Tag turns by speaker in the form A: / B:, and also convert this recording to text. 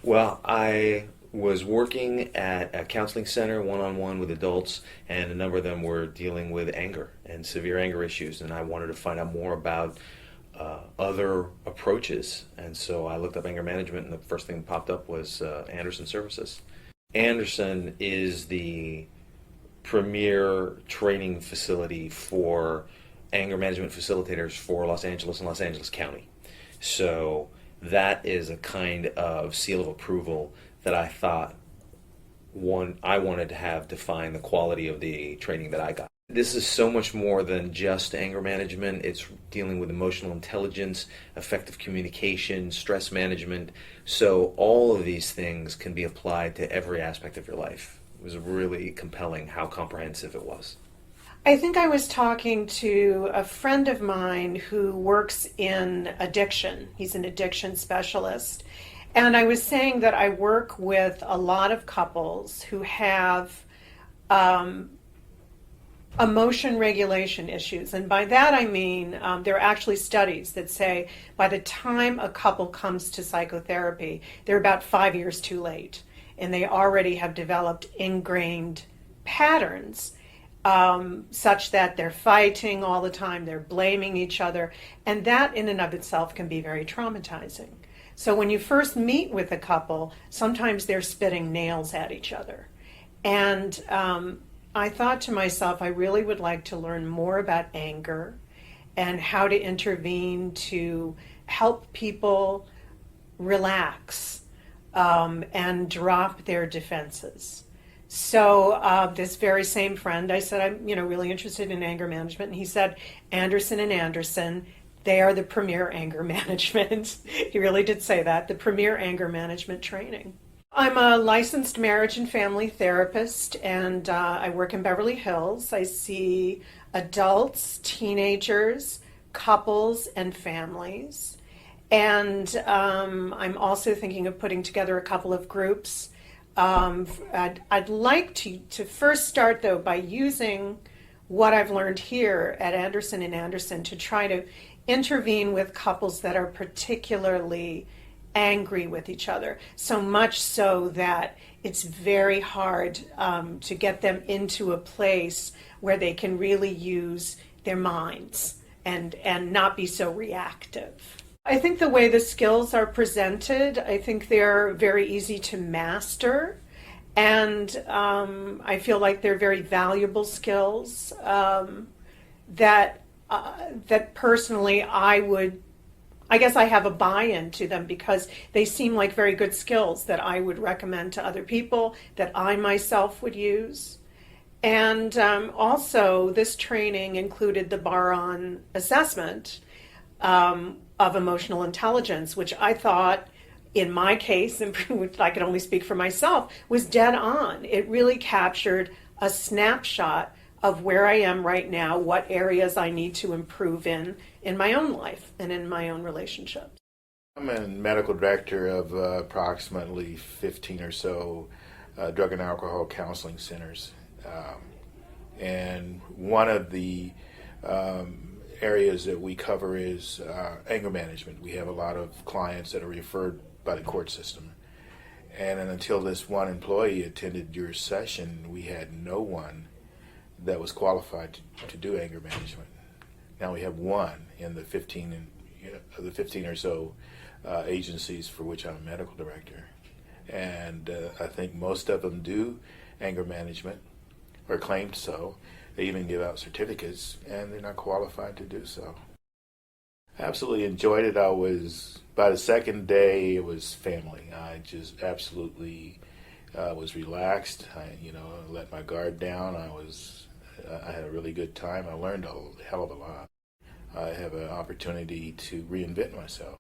A: Well, I was working at a counseling center one-on-one with adults, and a number of them were dealing with anger and severe anger issues, and I wanted to find out more about other approaches. And so I looked up anger management, and the first thing that popped up was Anderson Services. Anderson is the premier training facility for anger management facilitators for Los Angeles and Los Angeles County. So that is a kind of seal of approval that I thought I wanted to have define the quality of the training that I got. This is so much more than just anger management. It's dealing with emotional intelligence, effective communication, stress management. So all of these things can be applied to every aspect of your life. It was really compelling how comprehensive it was.
B: I think I was talking to a friend of mine who works in addiction. He's an addiction specialist. And I was saying that I work with a lot of couples who have emotion regulation issues. And by that I mean there are actually studies that say by the time a couple comes to psychotherapy, they're about 5 years too late. And they already have developed ingrained patterns such that they're fighting all the time, they're blaming each other, and that in and of itself can be very traumatizing. So when you first meet with a couple, sometimes they're spitting nails at each other. And I thought to myself, I really would like to learn more about anger and how to intervene to help people relax and drop their defenses. So this very same friend, I said, I'm really interested in anger management. And he said, Anderson and Anderson, they are the premier anger management. He really did say that, the premier anger management training. I'm a licensed marriage and family therapist, and I work in Beverly Hills. I see adults, teenagers, couples, and families. And I'm also thinking of putting together a couple of groups. I'd like to first start, though, by using what I've learned here at Anderson and Anderson to try to intervene with couples that are particularly angry with each other, so much so that it's very hard to get them into a place where they can really use their minds and not be so reactive. I think the way the skills are presented, I think they're very easy to master, and I feel like they're very valuable skills that personally I guess I have a buy-in to them because they seem like very good skills that I would recommend to other people, that I myself would use. And also, this training included the Bar-on assessment of emotional intelligence, which I thought, in my case, and I can only speak for myself, was dead on. It really captured a snapshot of where I am right now, what areas I need to improve in my own life and in my own relationships.
C: I'm a medical director of approximately 15 or so drug and alcohol counseling centers. And one of the areas that we cover is anger management. We have a lot of clients that are referred by the court system. And until this one employee attended your session, we had no one that was qualified to do anger management. Now we have one in the 15 or so agencies for which I'm a medical director. And I think most of them do anger management or claim so. They even give out certificates, and they're not qualified to do so. I absolutely enjoyed it. By the second day, it was family. I just absolutely was relaxed. I let my guard down. I had a really good time. I learned a hell of a lot. I have an opportunity to reinvent myself.